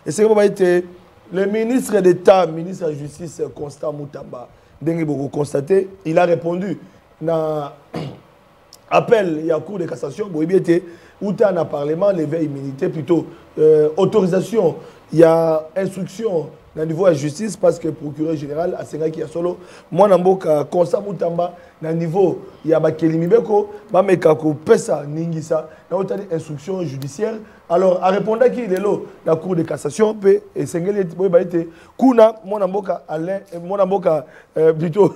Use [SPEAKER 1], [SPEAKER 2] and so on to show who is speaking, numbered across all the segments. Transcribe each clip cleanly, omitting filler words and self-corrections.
[SPEAKER 1] Et c'est comme le ministre d'État, ministre de la Justice, Constant Moutamba, vous constaté, il a répondu dans appel, il y a cours de cassation, où il y a un parlement, levé immunité, plutôt autorisation, il y a instruction au niveau de la justice parce que le procureur général a Senga qui a solo. Moi, je Constant Moutamba, au niveau, il y a Bakeli Mibeko, Bamekako Pesa Ningisa, dans une instruction judiciaire. Alors, à répondre à qui il est là, la cour de cassation, et Sengeli été Kuna, mon amboka Alain, mon amboka plutôt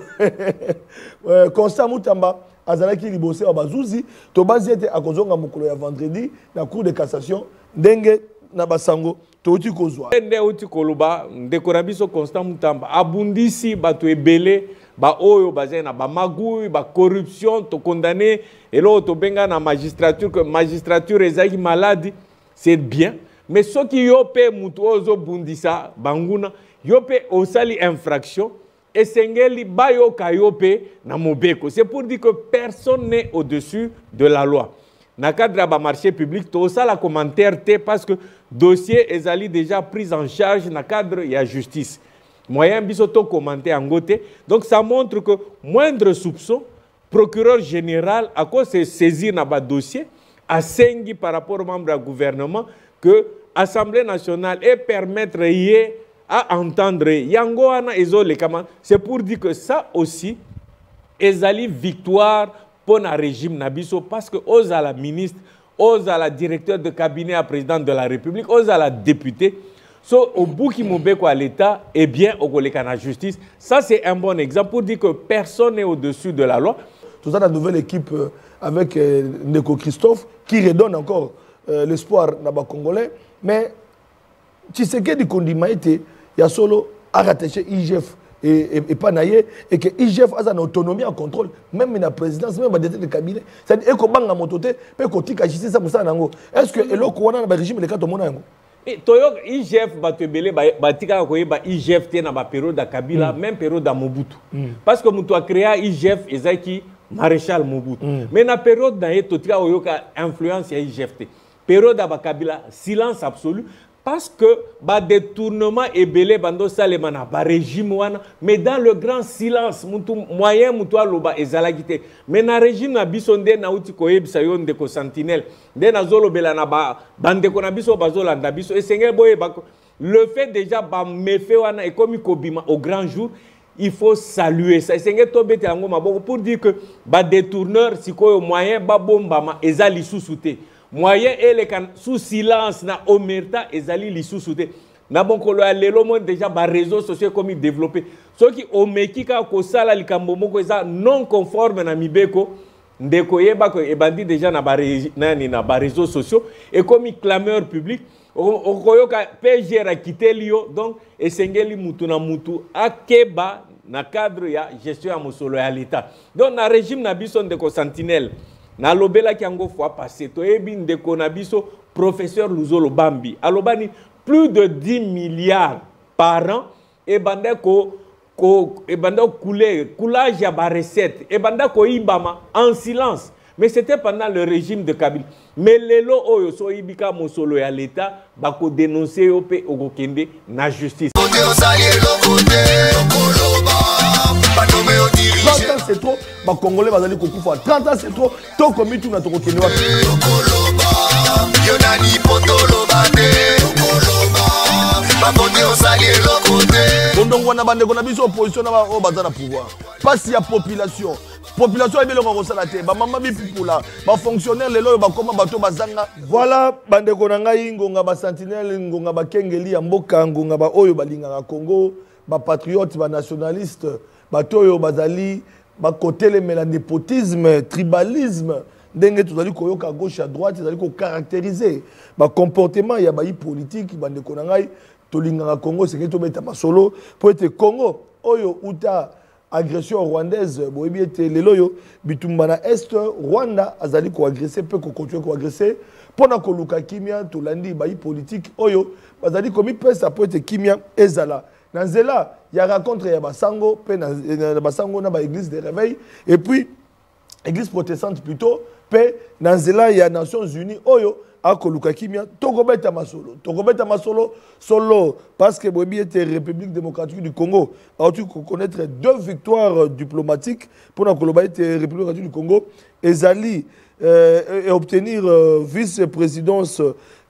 [SPEAKER 1] Constant Moutamba, Azalaki Libosé Abazouzi, Tobazi était à Kozonga Mokolo vendredi, la cour de cassation, Dengue Nabasango. Touti kozwa
[SPEAKER 2] nde uti koluba ndekona biso Constant Moutamba abundisi bato ebele ba oyo bazena ba magouille ba corruption to condamné et là to benga na magistrature que magistrature ezaki malade c'est bien mais ceux qui yope mutu ozo bundisa banguna yope osali infraction et sengeli bayoka yope na mobeko c'est pour dire que personne n'est au-dessus de la loi. Dans le cadre du marché public, tout ça, la commentaire, parce que le dossier est déjà pris en charge dans le cadre de la justice. Moyen bisoto commenter en côté. Donc ça montre que moindre soupçon, procureur général, à cause de saisir dans le dossier, a sengi par rapport aux membres du gouvernement que l'Assemblée nationale et permettre à entendre Yangoana et Zole. C'est pour dire que ça aussi, est victoire pour le régime Nabiso parce que aux à la ministre, aux à la directeur de cabinet à président de la République, aux à la députée, au bout qui m'obéit à l'État et bien au collègue à la justice. Ça c'est un bon exemple pour dire que personne n'est au-dessus de la loi.
[SPEAKER 1] Tout ça la nouvelle équipe avec Neko Christophe qui redonne encore l'espoir dans les Congolais. Mais tu sais que du condiment il y a solo à rattacher IGF. Et pas naïe, et que IGF a une autonomie en contrôle, même dans la présidence, même dans le cabinet. C'est-à-dire que banga mototé, peut que la justice pour ça nango. Est-ce que le courant dans régime le cas tout le monde
[SPEAKER 2] et toyok IGF batebele batika ko ba IGF te na ba période da Kabila, même période da Mobutu. Parce que mutu a créé IGF ezaki maréchal Mobutu. Mais na période da totika oyoka influence ya IGF te. Période da Kabila, silence absolu. Parce que le détournement est belé bando salemana ba régime wana mais dans le grand silence mutu moyen mutu aloba ezalagite mais na régime na biso nde na uti koyebisa yo ndeko sentinelle nde na zolo bela na ba bandeko na biso bazolanda biso esenge boye bako le fait déjà ba mefe wana et comme kobima au grand jour il faut saluer ça esenge tobete yango maboko pour dire que ba détourneur sikoyo moyen ba bombama ezali sous-souté moyen et les sous silence na omerta ezali lisousoute na bon kolo lelo mo déjà ba réseaux sociaux comme développé ceux qui omeki ka ko sala likambo moko eza non conforme na mibeko ndeko yeba ko ebandi déjà na ba réseaux sociaux et comme clameur public okoyoka PGR a quitté lio donc esengeli mutu na mutu akeba na cadre ya gestion ya mosolo ya l'état donc na régime na biso ndeko sentinelle na lobela ki yango fois passé to ebi ndeko na biso professeur Luzolo Bambi alobani plus de 10 milliards par an et banda ko coulage ya ba recette et banda ko ibama en silence mais c'était pendant le régime de Kabila mais lelo oyo so ibika mosolo ya l'état bako dénoncer yo pe okokende na justice
[SPEAKER 1] 30 ans c'est trop, les Congolais vont aller au 30 ans c'est trop, tant qu'on met tout dans ton Kenya. Donc on a bandé qu'on a mis opposition au bazar à pouvoir. Pas si y a population. Population est bien le la terre. Maman bi pupula. Ba fonctionnaire les lois ba comment bato bazanga. Voilà bandé qu'on a ngai ngonga ba sentinelle ngonga ba kengeli ya mboka ngonga ba oyo balinga Congo, ba patriote ba nationaliste. Batoyo bazali côté le népotisme, tribalisme, ndenge tozali koyoka gauche à droite, tozali ko caractériser ba comportement ya ba politique bande konangai tolinga Congo c'est que to beta masolo pour être Congo oyo uta agression rwandaise boyebi ete leloyo bitumba na est Rwanda azali ko agresser peut ko continuer ko agresser pona ko luka kimia to landi ba politique oyo bazali komi pesa pour être kimia ezala Nanzela, il y a rencontre ya basango pe na basango na ba église de réveil et puis église protestante plutôt, pe nanzela ya Nations Unies oyo akoluka kimia tokobeta masolo solo parce que Bobi était République démocratique du Congo a tu connaître 2 victoires diplomatiques pour la République démocratique du Congo ezali et obtenir vice-présidence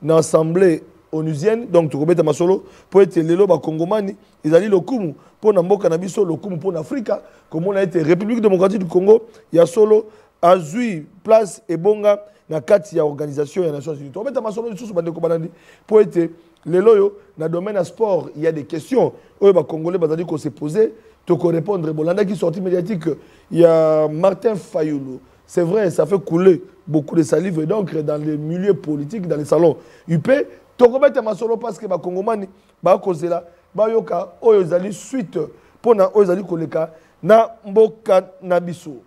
[SPEAKER 1] dans l'Assemblée onusienne donc tokobeta masolo pour être lelo ba Congomani ezali lokumu pour na mboka na biso lokumu pour l'Afrique comme on a été République démocratique du Congo ya solo azui place ebonga na kati ya organisation ya Nations Unies. On met à solo sous bande ko balandi pour être les loyo na domaine à sport, il y a des questions oyo ba congolais bazali ko se poser to ko répondre bolanda qui sorti médiatique il y a Martin Fayulu. C'est vrai, ça fait couler beaucoup de salive et donc dans les milieux politiques dans les salons UP to ko mettre à solo parce que ba congomani ba kozela ba yoka oyo zali suite pona oyo zali koleka na mboka na biso.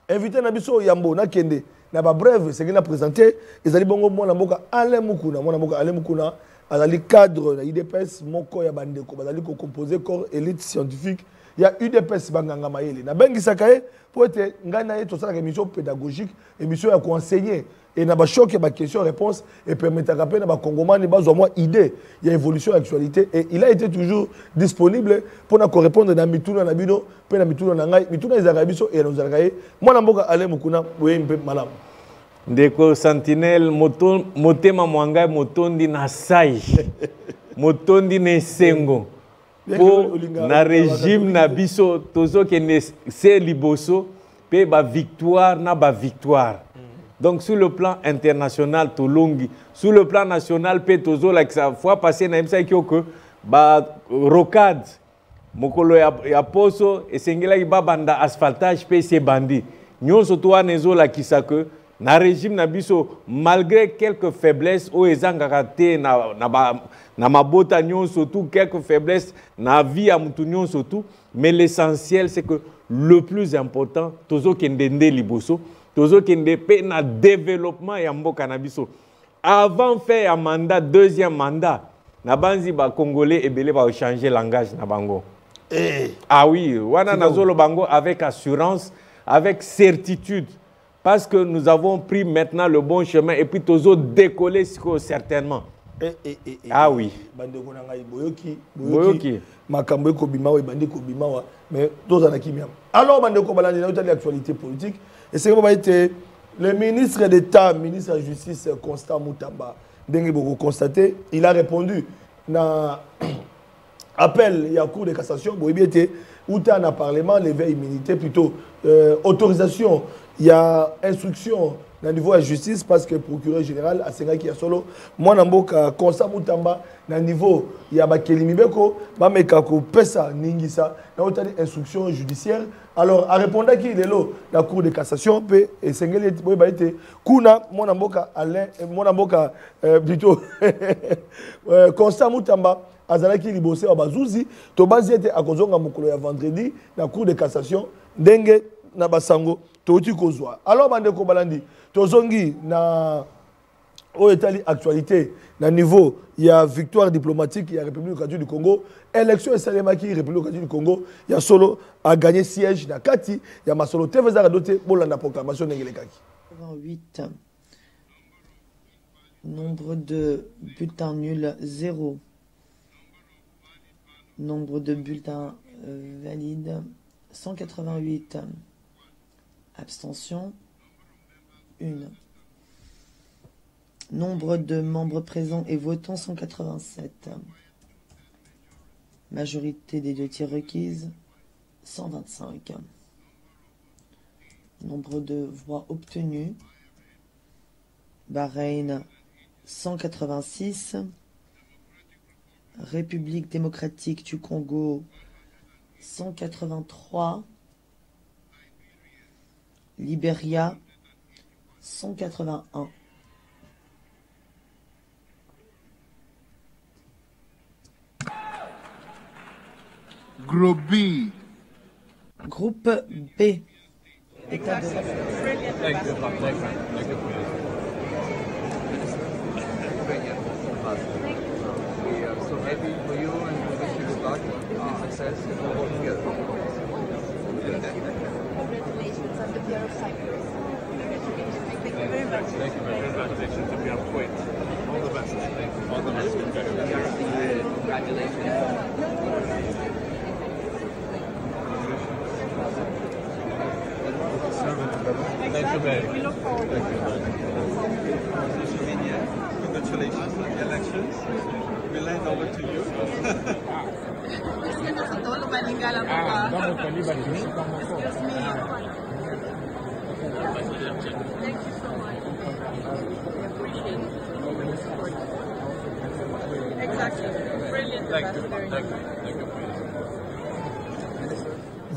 [SPEAKER 1] Invité na biso yambo na kende na ba brève c'est qu'il a présenté ezali bongo mwana mboka Ale Mukuna azali cadre na UDPS moko ya bandeko bazali ko composer corps élite scientifique ya UDPS banganga mayele na bengi sakaye pour être ngana yeto sala émission pédagogique émission ya conseiller et na ba choc ba question réponse et permettre à na ba congomani bazwa moi idée il y a évolution actualité et il a été toujours disponible pour na répondre na mituna na bino pe na mituna na ngai mituna ezaka biso et nous alakaye mwana mboka Ale Mukuna boye mpe malamu
[SPEAKER 2] ndeko Sentinelle motema mwangai motondi na sai motondi na esengo po na régime na biso tozo kende se liboso pe ba victoire na ba victoire. Donc sur le plan international tolongi, sur le plan national pe tozo la que ça fois passé na imsa que ba rocade mokolo ya poso esengela ki babanda asphaltage pe se bandi nyonso to anezo la ki ça que na régime na biso malgré quelques faiblesses o ezanga te na mabota nyonso tout quelques faiblesses na vie ya mutu nyonso tout mais l'essentiel c'est que le plus important tozo kendende liboso tozo kende pe na développement ya mboka na biso avant faire un mandat deuxième mandat na banzi ba congolais ebele ba changer langage na bango ah oui wana nazolo bango avec assurance avec certitude parce que nous avons pris maintenant le bon chemin et puis tozo décoller certainement. Ah oui. Boyoki.
[SPEAKER 1] Makambo eko bimawa bande ko bimawa mais toza na kimia. Alors bande ko balandi na utali actualité politique et c'est comment été le ministre d'État, ministre de la Justice Constant Moutamba ndenge boko constaté, il a répondu na appel il y a cour de cassation boyebi été outa na parlement lever immunité plutôt autorisation il y a instruction au niveau de la justice parce que le procureur général a senga qui a solo moi namboka Constant Moutamba na niveau il y a bakelimi beko ba meka ko pesa ningisa na otali instruction judiciaire alors a répondre qui lelo la cour de cassation pe et sengeli boyeba été kuna moi namboka Alain moi namboka plutôt Constant Moutamba azalaki libosé wa bazuzi to bazi était akozonga mokolo ya vendredi na cour de cassation ndenge na basango toti kozwa alors bande ko balandi tozongi na o etali actualité na niveau il y a victoire diplomatique il y a République démocratique du Congo élection esalemaki République démocratique du Congo il y a solo a gagné siège na kati il y a masolo teveza doté bolanda proclamation ngelekaki
[SPEAKER 3] 88 nombre de bulletins nuls 0 nombre de bulletins valides 188 abstention 1 nombre de membres présents et votants 187 majorité des 2 tiers requises 125 nombre de voix obtenues Bahreïn 186 République démocratique du Congo 183 Libéria 181
[SPEAKER 4] Groupe B.
[SPEAKER 3] Groupe B. État de...
[SPEAKER 5] We are so happy for you and we wish you good luck and success in all working together.
[SPEAKER 6] Congratulations on the dear cyclists. Thank you very much.
[SPEAKER 7] Thank you very much. Congratulations if you have twins. All the best. All the best.
[SPEAKER 5] Congratulations.
[SPEAKER 7] Thank you very
[SPEAKER 6] We
[SPEAKER 7] much.
[SPEAKER 6] look forward to it.
[SPEAKER 7] Congratulations on the elections. We'll hand over to you.
[SPEAKER 6] Thank you so much. We appreciate it. Exactly. Brilliant.
[SPEAKER 7] Thank you. Thank you. Thank you.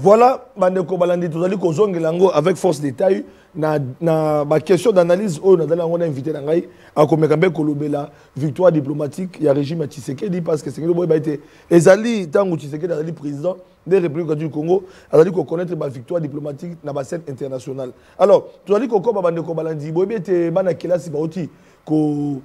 [SPEAKER 1] Voilà, bandeko balandi tozali kozongela ngo avec force détail na ba question d'analyse on a invité na ngai akomeka mbe kolobela victoire diplomatique ya régime ya Tshisekedi parce que Tshisekedi boy ba été ezali tango Tshisekedi azali président de République du Congo azali ko connaître ba victoire diplomatique na ba scène internationale. Alors tozali kokoba bandeko balandi boy bete bana kelasi ba oti ko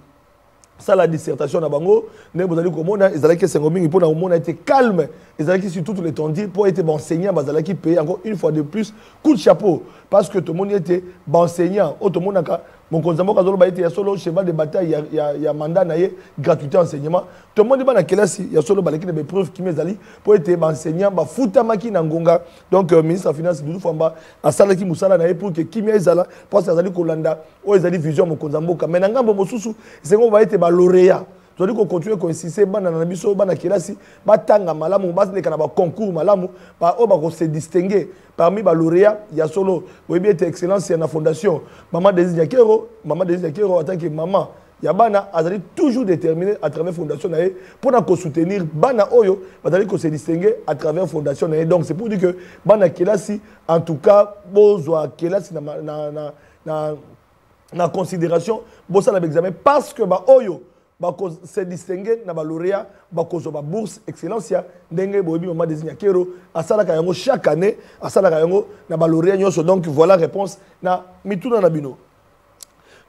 [SPEAKER 1] ça la dissertation na bango ne bozali komona ezalaki sengo mingi pona omona été calme ezalaki sur toute l'étendue pour être enseignant bazalaki payer encore une fois de plus coup de chapeau parce que tout le monde était enseignant tout le monde ka mon konzamo kazolo ba été ya solo cheval de bataille ya mandat na ye gratuité enseignement tout le monde ba na kelasi ya solo balaki na preuve qui mezali pour être enseignant ba futamaki na ngonga donc ministre de finance Doudou Famba asalaki musala na ye pour que kimia ezala parce que azali kolanda o ezali vision mon konzamo ka mais na ngambo mosusu sengo ba été lauréat. Tu dis qu'on continue à insister, bana biso bana kelasi, batanga malamu, basne kana ba concours malamu, ba o ba ko se distinguer parmi ba lauréats, il y a solo, oui bien excellence c'est la fondation. Maman Desire Kero en tant que maman, ya bana azali toujours déterminé à travers fondation nae pour na ko soutenir bana oyo, bazali ko se distinguer à travers fondation nae. Donc c'est pour dire que bana kelasi en tout cas bozwa kelasi na considération bossa l'examen parce que ba oyo ba ko se distinguer na ba lauréat ba ko zo ba bourse excellence ya ndenge boyebi Maman Desire Kero asala ka yango chaque année asala ka yango na ba lauréat nyonso. Donc voilà réponse na mituna na bino.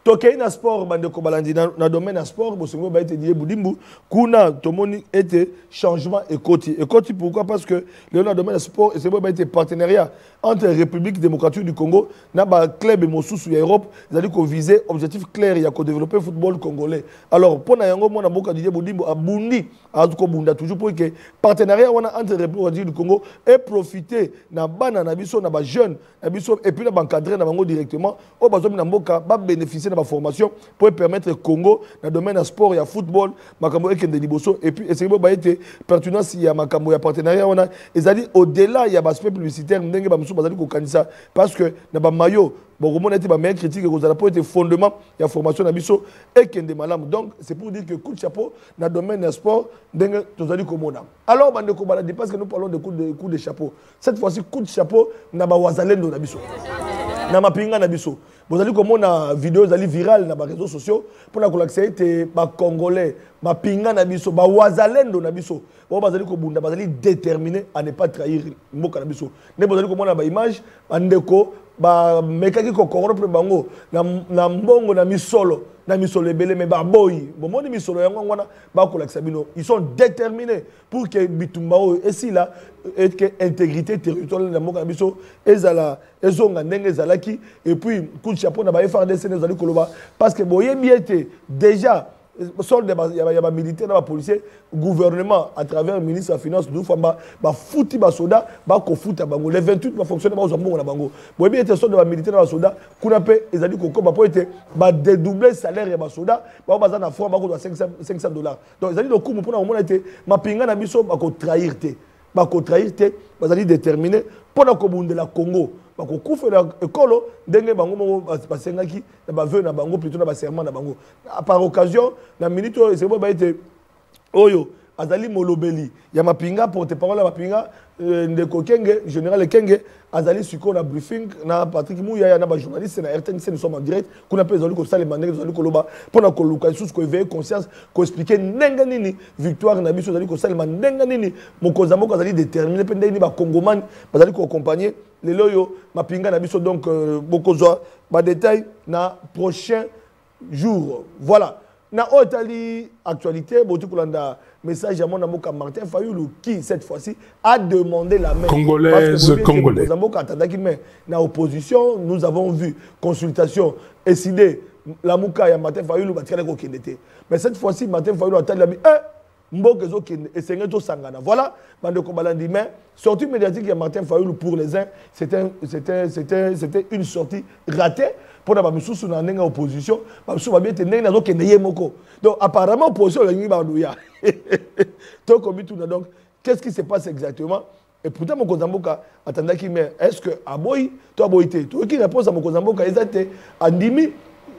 [SPEAKER 1] Tokei na sport bandeko balandi na domaine na sport bosengo ba été dié budimbu kuna tomoni était changement ekoti pourquoi parce que le domaine na sport et c'est ba été partenariat entre République démocratique du Congo na ba club mosusu ya Europe zali ko viser objectif clair ya ko développer football congolais. Alors pona yango mona boka dié budimbu abundi azuko bunda toujours pour que partenariat wana entre République du Congo et profiter na bana na biso na ba jeune na biso et puis na ba encadrer na bango directement o bazomi na mboka ba bénéficier de ma formation pour permettre au Congo dans le domaine de sport, il y a football, makambo ekende liboso et puis essayer ba été pertinence il y a makambo ya partenariat on a ezali au-delà il y a aspect publicitaire ndenge ba musu bazali ko kanisa parce que na ba maillot bon comment était ba meilleure critique que za pour être fondement il y a formation na biso ekende malam. Donc c'est pour dire que coup de chapeau dans le domaine de sport ndenge tozali komona. Alors bande ko baladi parce que nous parlons de coup de chapeau. Cette fois-ci coup de chapeau na ba wazalendo na biso. Na mapinga na biso. Vous allez comme on vidéo zali viral na ba réseaux sociaux pour na kolakisa te ba congolais ba pinga na biso ba wazalendo na biso ba bazali ko bunda bazali déterminé à ne pas trahir mboka na biso ne bazali ko mona ba image andeko ba mekaki ko corrompre bango na mbongo na misolo ebele mais ba boy bomoni misolo yango ngwana ba kolakisa bino ils sont déterminés pour que bitumba et si là et que intégrité territoriale na mboka na biso ezala ezonga ndenge ezalaki et puis coup de chapeau na ba FRDC nezali koloba parce que boyebi ete déjà solde il y a militaire na policier gouvernement à travers le ministre de la finance Doudou Famba ba futi ba soda ba ko futa bango les 28 ba fonctionner ba ozambo na bango boyebi ete solde ba militaire na soda kuna pe ezali ko ba po ete ba dédoubler salaire ya ba soda ba baza na fois ba ko $500. Donc ezali le coup pour na mona ete mapinga na biso ba ko trahir te bazali déterminé pour na kobundela Congo bako kufela ekolo ndenge bango mo basengaki na ba vœu na bango plutôt na ba serment na bango par occasion na minute c'est ba été oyo azali molobeli ya mapinga porte-parole ya mapinga ndeko Kenge général Kenge azali siko na briefing na Patrick Mouya na ba journaliste na RTNC nous sommes en direct kuna pe zoli ko sala mandenge zoli ko loba pona ko luka sous ko éveiller conscience ko expliquer nenga nini victoire na biso zoli ko sala mandenge nini mokonza moko azali déterminé pe ndeni ba congomani bazali ko accompagner les loyo mapinga na biso donc bokozwa ba détail na prochain jour. Voilà. na otali actualité botu kolanda message à mon amour Martin Fayulu qui cette fois-ci a demandé la main
[SPEAKER 8] congolaise congolais
[SPEAKER 1] na opposition nous avons vu consultation décidé la mouka ya Martin Fayulu batikala ko kendete mais cette fois-ci Martin Fayulu a tali mboke zo kende esengé to sangana voilà bande ko balandi mais sortie médiatique ya Martin Fayulu pour les uns c'était une sortie ratée pour la bamisusu na nenga opposition bamisusu babie te nenga zo kende yemoko donc apparemment opposition la ngi bandouya to komi tout donc qu'est-ce qui se passe exactement et pourtant mon Kozamboka attendaki mais est-ce que aboyi to aboyité to qui réponse à mon Kozamboka ezate andimi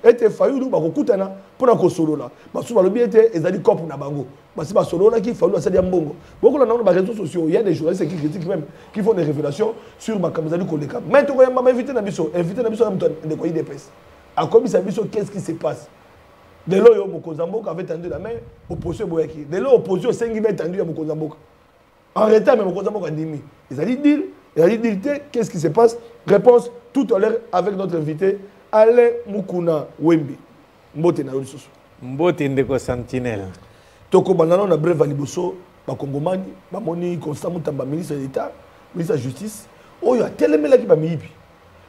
[SPEAKER 1] était Fayulu bakokutana pona ko solola basuba lobi était ezali cop na bango basi ba solola qui Fayulu asali mbongo beaucoup là dans les réseaux sociaux il y a des journalistes qui critiquent même qui font des révélations sur makamzali koleka mais to koyamba invité na biso de quoi IDPS a comme ça biso qu'est-ce qui se passe de là yo Mokozamboka avait tendu la main opposition boyaki de là opposition sengi va tendu ya Mokozamboka en retard mais Mokozamboka ndimi ils allaient dire qu'est-ce qui se passe réponse tout à l'heure avec notre invité Alain Mukuna Wembi. Mbote na yolisusu.
[SPEAKER 2] Mbote ndeko sentinelle.
[SPEAKER 1] Toko banano na bref valiboso ba Kongomani, ba moni Constant Mutamba ministre d'État, ministre de la Justice. Oyo a telemela ki ba miyibi.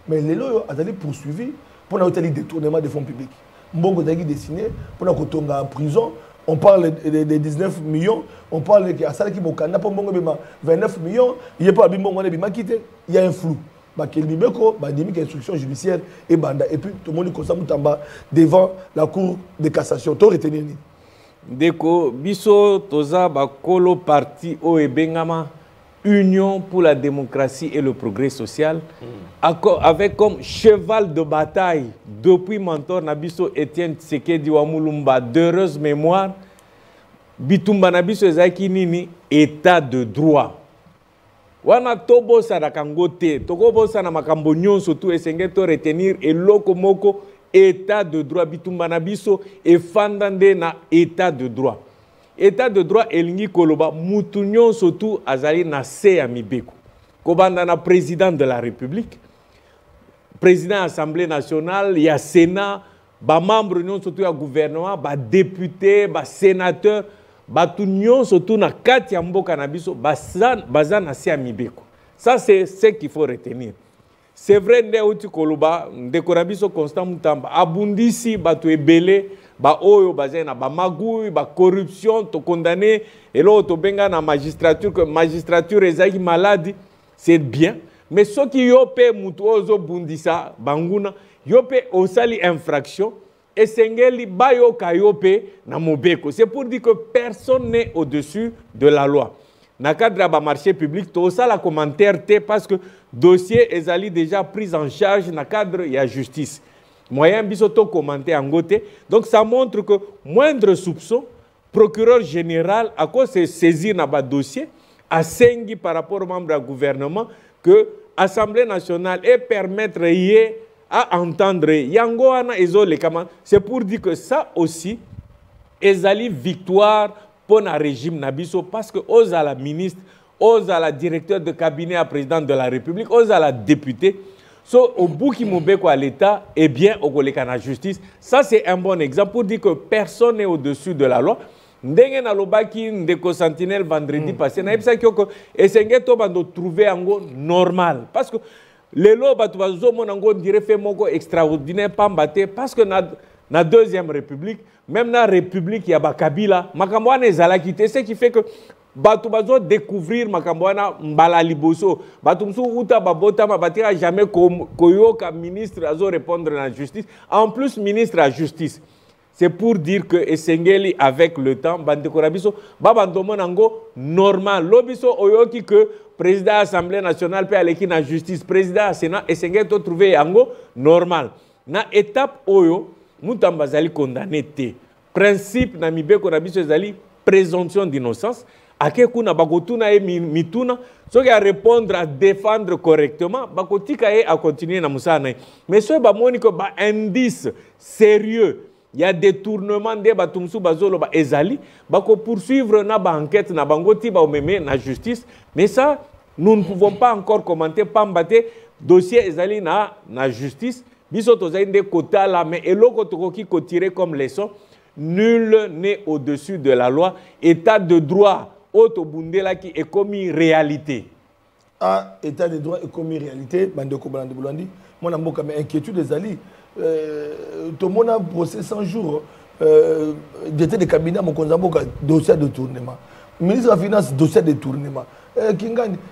[SPEAKER 1] Mais lelo yo azali poursuivi pour na hôtel détournement des fonds publics. Mbongo dagi dessiné pour na kotonga en prison. On parle de 19 millions, on parle que asala ki bokanda pour mbongo bema 29 millions, il y a pas bimbongo na bima kité, il y a un flou. Bakelibeko, Badimik instruction judiciaire et Banda. Et puis tout le monde est devant la cour de cassation. Tu retenir ni?
[SPEAKER 2] Deko, biso toza bakolo parti o ebengama Union pour la démocratie et le progrès social, avec comme cheval de bataille depuis mentor Nabiso Etienne Tshisekedi wa Mulumba d'heureuse mémoire, Bitumba Nabiso ezaki nini état de droit. Wana tobo sana kangote, tokobo sana makambo nyonso tu esenge to retenir eloko moko état de droit bitumba na biso e fandande na état de droit. État de droit elingi koloba mutu nyonso tu azali na se ya mibeko. Kobanda na président de la République, président de l'Assemblée nationale, ya Sénat, ba membre nyonso tu ya gouvernement, ba député, ba sénateur, batu nyonso tu na kati ya mboka na biso baza na se ya mibeko. Ça c'est ce qu'il faut retenir. C'est vrai nde uti koloba ndeko na biso Constant Mutamba abundisi batu ebele ba oyo baza na ba magouille ba corruption to condamné et l'autre to benga na magistrature que magistrature ezaki malade c'est bien mais ceux qui yope mutu ozo bundisa banguna yope osali infraction et sengeli bayo kayope na mobeko. C'est pour dire que personne n'est au-dessus de la loi. Na cadre ba marché public, tout ça la commentaire parce que dossier ezali déjà pris en charge na cadre ya justice. Moyen bisoto commenter en côté. Donc ça montre que moindre soupçon, procureur général à cause de saisir na ba dossier a sengi par rapport aux membres du gouvernement que Assemblée nationale et permettre yé à entendre yango ana ezole kama. C'est pour dire que ça aussi ezali victoire pour un régime nabiso parce que aux à la ministre, aux à la directeur de cabinet à président de la République, aux à la députée, so au bout qui m'obéit à l'État et bien au collègue à la justice. Ça c'est un bon exemple pour dire que personne n'est au-dessus de la loi. Ndenge na lobaki ndeko sentinelle vendredi passé na ebisa kyoko esenge to bando trouver ango normal parce que les lois batu bazo monango dire fait moko extraordinaire pambate parce que na deuxième république même na république ya bakabila makambo wana ezalaki te ce qui fait que batu bazo découvrir makambo wana mbala liboso batu msu uta babota mabatika jamais koyoka ministre azo répondre na justice en plus ministre à justice. C'est pour dire que Esengeli avec le temps bandeko rabiso babandomo nango normal lobiso oyoki que président de l'Assemblée nationale peut aller na justice président du Sénat Esengeli to trouver yango normal na étape oyo mutamba zali condamné te principe na mibeko na biso zali présomption d'innocence ake kuna bakotuna e mituna soki à répondre à défendre correctement bakotika e à continuer na musana mais so ba moni ko ba indice sérieux. Il y a des tournements de batumsu bazolo ba ezali bako poursuivre na ba enquête na bangoti ba omeme na justice mais ça nous ne pouvons pas encore commenter pambate dossier ezali na justice biso tozali de kota là mais eloko tokoki ko tirer comme leçon nul n'est au-dessus de la loi. État de droit, Otobundela qui est commis réalité.
[SPEAKER 1] Ah, état de droit est commis réalité. Bandeko Balandi Boulandi. Moi, je suis mais inquiétude des alliés. Tout le monde a procès 100 jours. J'étais de cabinet, mon dossier de tournement. Ministre de la Finance, dossier de tournement.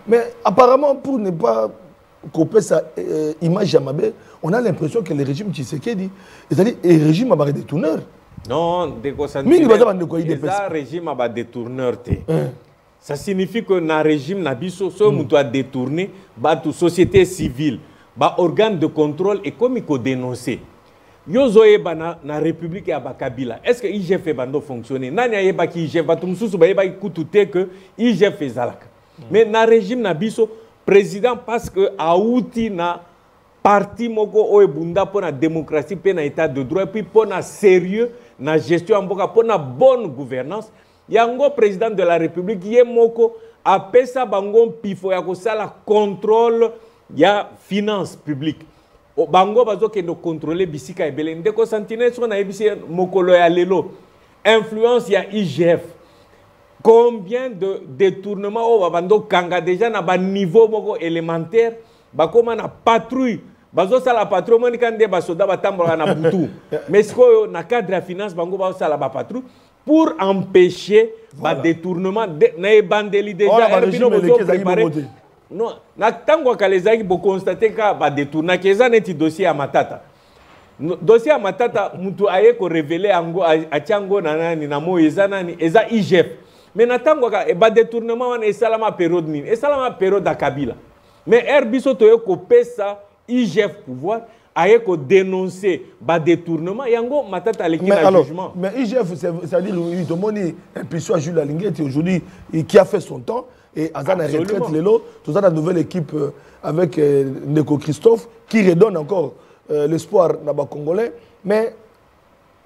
[SPEAKER 1] Mais apparemment, pour ne pas couper sa image à Mabé, on a l'impression que le régime Tshisekedi, c'est-à-dire le régime a des détourneurs.
[SPEAKER 2] Non, c'est un régime a des détourneurs. Ça signifie que dans le régime, si on a détourné, la société civile, l'organe de contrôle est comme il faut dénoncer. Yozoye na République ya Kabila. Est-ce que IGF est fonctionné? Nani ayeba ki IGF batumsusu bayeba ikutute que IGF ezalaka. Mais na régime na biso président parce que aouti na parti moko o ebunda pour la démocratie pe na état de droit puis pour na sérieux na gestion mboka pour na bonne gouvernance. Yango président de la République ye moko apesa bango pifo ya kosala contrôle ya finance publique. Bango bazo kendo contrôler bisika ebele ndeko sentinelle so na ebisi mokolo ya lelo influence ya IGF combien de détournements au bando kanga déjà na ba niveau moko élémentaire bakoma na patrouille bazo sala patrouille moni kande basoda batambola na butu mais sikoyo na cadre ya finance bango bazo sala ba patrouille pour empêcher ba détournement na ebandeli déjà erbino bozo préparer. Non, na tango kalezaki bo constater ka ba détourna keza neti dossier à Matata. Dossier à Matata mutu aye ko révéler ango achango na nani na moyeza nani eza IGF. Mais na tango ka ba détournement wana esalama période nini? Esalama période da Kabila. Mais herbiso to ko pesa IGF pouvoir aye ko dénoncer ba détournement yango Matata leki na jugement. Mais IGF c'est-à-dire il demande impulsion à Jules Alingeti aujourd'hui qui a fait son temps. Et Azana retraite Lelo, tout ça la nouvelle équipe avec Neko Christophe qui redonne encore l'espoir dans les Congolais. Mais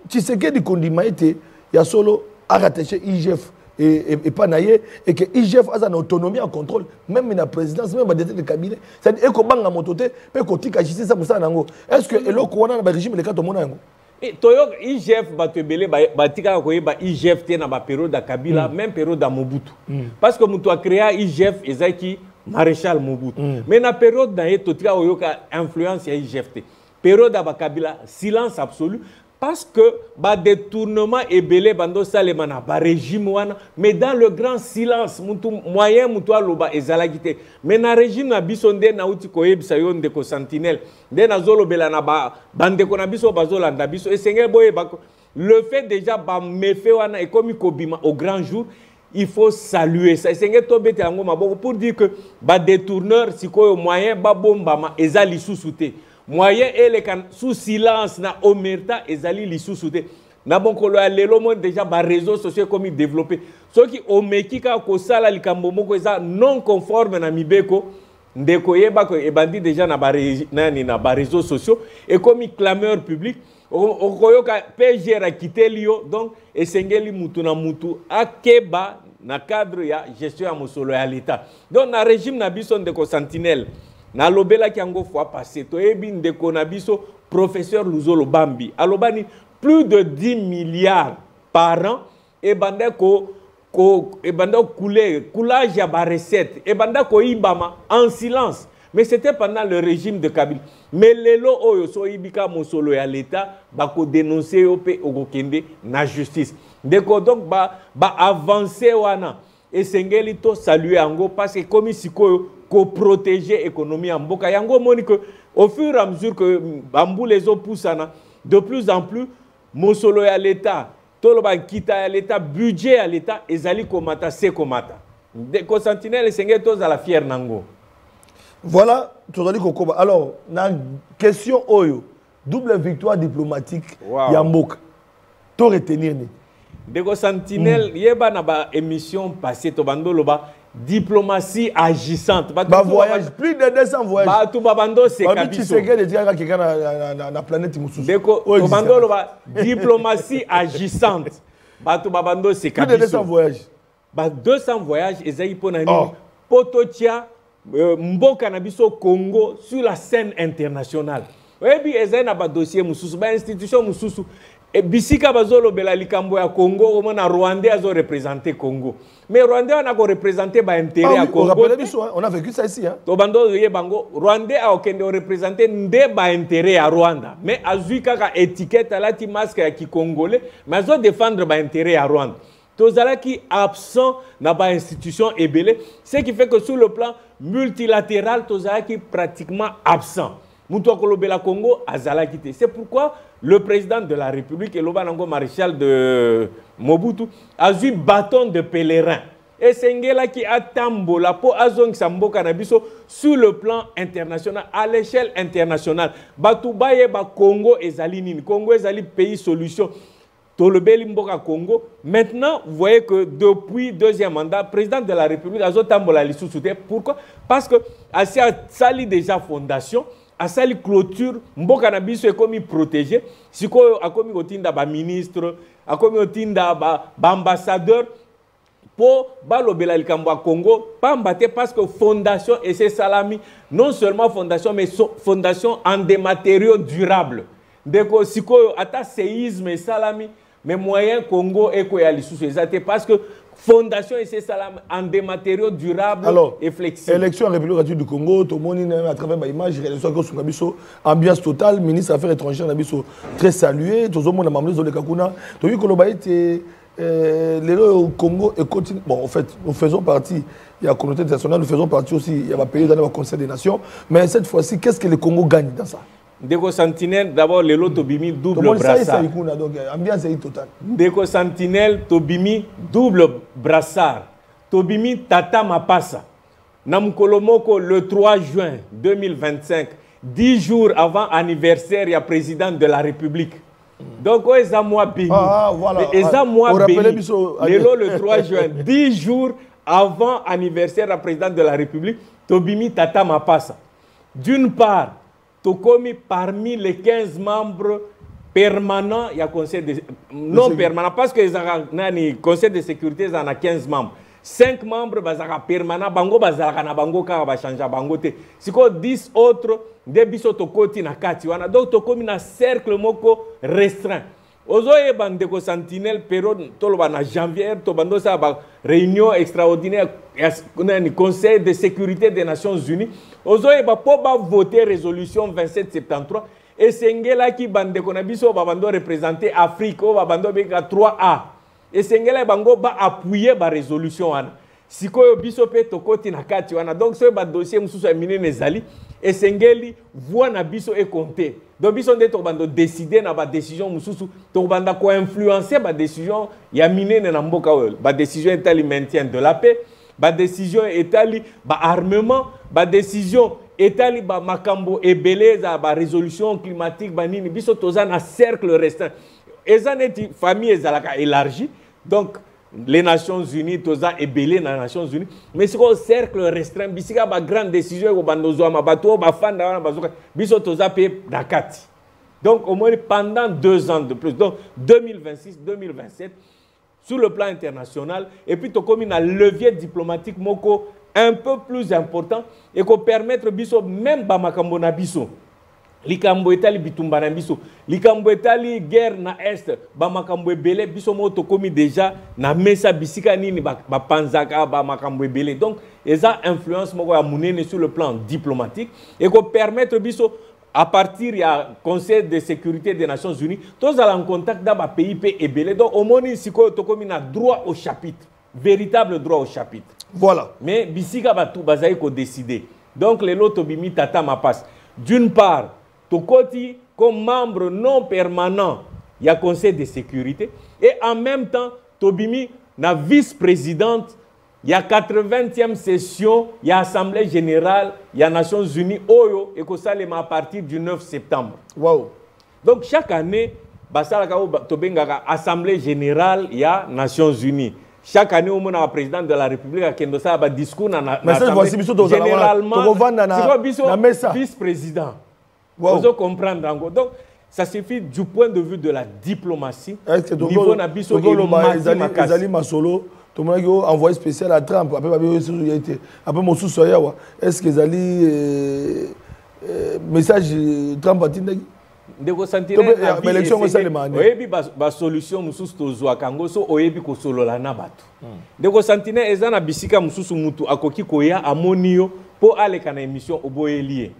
[SPEAKER 2] Tshisekedi Kondimaïté, il y a solo à rattacher IGF et pas naïe et que IGF a une autonomie en contrôle, même dans la présidence, même dans le cabinet. C'est-à-dire que Banga Motote peut continuer à agiser ça pour ça. Est-ce que le Kouana dans le régime, les cas de mon et toyok IGF batebele batika koyeba IGF te na ba période da Kabila même période da Mobutu parce que mutu a créé IGF ezaki maréchal Mobutu mais na période da totika oyoka influence ya IGF te période da Kabila silence absolu parce que ba détournement ebele bando salema na ba régime wana mais dans le grand silence mutu moyen mutu aloba ezalaki te mais na régime na biso nde na uti koyebisa yo ndeko sentinelle nde na zolobela na ba bandeko na biso bazolanda biso esengel boye le fait déjà ba mefe wana et comme kobima au grand jour il faut saluer ça esengel to bete yango maboko pour dire que ba détourneur sikoyo moyen ba bombama ezali sous-souté moyen et sous silence na omerta ezali lisusuté na bonkolo ya lelo mo déjà ba réseaux sociaux comme développé ceux qui omeki ka ko sala likambo moko eza non conforme na mibeko ndeko yeba ko ebandi déjà na ba réseaux sociaux et comme clameur public okoyoka PG ra kitelio donc esengeli mutu na mutu akeba na cadre ya gestion ya mosolo ya l'état donc na régime na biso ndeko sentinelle na lobela ki yango fois passé to ebi ndeko na biso professeur Luzolo Bambi alobani plus de 10 milliards par an et banda ko coulage ya ba recette et banda ko ibama en silence mais c'était pendant le régime de Kabila mais lelo oyo so ibika mosolo ya l'état ba ko dénoncer opé okokende na justice ndeko donc ba avancer wana et sengeli to saluer yango parce que comme sikoyo ko protéger l'économie en Mboka. Yango moni que au fur et à mesure que Bambou les eaux poussent de plus en plus, Mosolo à l'État, Toloba kita à l'État, budget à l'État, ezali komata, se komata. De Consentinelle et Sengel tous à la fière nango.
[SPEAKER 1] Voilà, Tozali Kokoba. Alors, la question Oyo, double victoire diplomatique, Yamboka. To retenir ni.
[SPEAKER 2] De Sentinelle, yeba na ba émission passée Tobando Loba. Diplomatie agissante.
[SPEAKER 1] Bah voyage, plus de 200 voyages.
[SPEAKER 2] Bah tout babando c'est
[SPEAKER 1] kabiso. Tu sais que les gens qui sont na planète Moussous.
[SPEAKER 2] Deko babando loba diplomatie agissante. Bah tout babando c'est kabiso.
[SPEAKER 1] Plus de 200 voyages.
[SPEAKER 2] Bah 200 voyages ezali pona ni pototia mboka na biso Congo sur la scène internationale. Ebi ezali na ba dossier Moussous, ba institution Moussous Et bisika bazolo bela likambo ya Congo, au na Rwandais azo représenter Congo. Mais Rwandais on a représenté ba intérêt à Congo.
[SPEAKER 1] On a vécu ça ici hein.
[SPEAKER 2] To bando ye bango Rwandais a okende représenter nde ba intérêt à Rwanda. Mais azui kaka étiquette à la ti masque ya ki congolais, mais azo défendre ba intérêt à Rwanda. Tozala qui absent na ba institution ebele, ce qui fait que sur le plan multilatéral tozala qui pratiquement absent. Moutou Kolobela Congo azala quitté. C'est pourquoi le président de la République, et l'Obanango maréchal de Mobutu, a eu bâton de pèlerin. Et c'est là qui a tambola pour Azong Sambo Kanabiso sur le plan international, à l'échelle internationale. Batoubaye ba Congo et Zalinine. Congo et Zali pays solution. Tolobeli Mboka Congo. Maintenant, vous voyez que depuis deuxième mandat, président de la République a tambola l'issue. Pourquoi? Parce que Asia sali déjà fondation. À sali clôture, mboka na biso ekomi protégé. Siko akomi otinda ba ministre, akomi otinda ba ambassadeur pour balobela likambo a Congo, pas mbaté parce que fondation et c'est salami, non seulement fondation mais fondation en des matériaux durables. Deko siko ata séisme et salami, mais moyen Congo eko ya lisusu ezate parce que fondation et c'est salam en des matériaux durables. Alors, et flexibles.
[SPEAKER 1] Élection en République du Congo, tout le monde à travers l'image, élection ambiance totale, ministre des Affaires étrangères très salué, tout le monde a membre de Kakuna. Tu as vu que le Congo et continue. Bon, en fait, nous faisons partie, il y a la communauté internationale, nous faisons partie aussi, il y a un pays dans le Conseil des Nations. Mais cette fois-ci, qu'est-ce que le Congo gagne dans ça?
[SPEAKER 2] Deko Sentinelle, d'abord, le lot Tobimi double brassard.
[SPEAKER 1] Donc, ambiance est totale.
[SPEAKER 2] Deko Sentinelle, Tobimi double brassard. Tobimi Tata Mapassa. Namkolomoko le 3 juin 2025, 10 jours avant anniversaire, il y a président de la République. Donc, ils ont moi béni.
[SPEAKER 1] Voilà.
[SPEAKER 2] Ils ont moi béni. Le 3 juin, 10 jours avant anniversaire, il président de la République, Tobimi Tata Mapassa. D'une part, Tokomi parmi les 15 membres permanents, il y a conseil de non permanent parce que le conseil de sécurité il y a 15 membres. 5 membres bazaka permanent bango bazaka na bango ka ba changer bango te. Siko 10 autres de biso tokoti na kati wana. Donc tokomi na cercle moko restreint. Ozoye bandeko sentinelle période toloba na janvier to bando sa ba réunion extraordinaire du Conseil de sécurité des Nations Unies. Ozoye ba po ba voter résolution 2773 et sengela ki bandeko na biso ba bando représenter Afrique ba bando beka 3A. Et sengela bango ba appuyer ba résolution wana. Sikoyo biso pe tokoti na kati wana. Donc ce ba dossier mususu amine nezali et sengeli voix na biso est compté. Donc biso nde to bando décider na ba décision mususu to banda ko influencer ba décision ya mine na mboka wel. Ba décision etali maintien de la paix, ba décision etali ba armement, ba décision etali ba makambo ebele za ba résolution climatique ba nini biso toza na cercle restreint. Ezaneti famille ezalaka élargie. Donc les Nations Unies, toza ebele na Nations Unies, mais c'est un cercle restreint. Bisika ba grande décision ko bandozo ma bato ba fanda wana bazoka biso toza pe dakati. Donc au moins pendant 2 ans de plus. Donc 2026, 2027 sur le plan international et puis to comme un levier diplomatique moko un peu plus important et ko permettre biso même ba makambo na biso. Likambo etali bitumba na biso, likambo etali guerre na est, ba makambo ebele biso moto komi déjà na mesa bisika nini ba panzaka ba makambo ebele. Donc eza influence moko ya munene sur le plan diplomatique et ko permettre biso à partir du Conseil de sécurité des Nations Unies, tous allons en contact dans ba pays pe ebele. Donc au moni siko to komi na droit au chapitre, véritable droit au chapitre.
[SPEAKER 1] Voilà.
[SPEAKER 2] Mais bisika ba tout bazai ko décider. Donc les loto bimi tata mapas. D'une part Tokoti comme membre non permanent, il y a Conseil de sécurité. Et en même temps, Tobimi, la vice-présidente, il y a 80e session, il y a Assemblée générale, il y a Nations Unies, Oyo, et que ça, à partir du 9 septembre.
[SPEAKER 1] Wow.
[SPEAKER 2] Donc chaque année, Tobenga, Assemblée générale, il y a Nations Unies. Chaque année, on a un président de la République qui a un discours dans l'Assemblée. Généralement, c'est vice-président. Wow. Vous comprendre. Donc, ça suffit du point de vue de la diplomatie.
[SPEAKER 1] Est-ce que
[SPEAKER 2] niveau Nabiso
[SPEAKER 1] et Masolo, tout le monde a envoyé spécial à Trump. Après, mon sous-soya, est-ce que Zali message Trump a dit?
[SPEAKER 2] ndeko Sentinelle
[SPEAKER 1] mais élection on s'est demandé
[SPEAKER 2] oyebi ba solution mususu tozwa kango so oyebi ko solola na bato ndeko Sentinelle eza na bisika mususu mutu akoki koya amoni yo po aleka na émission oboyelie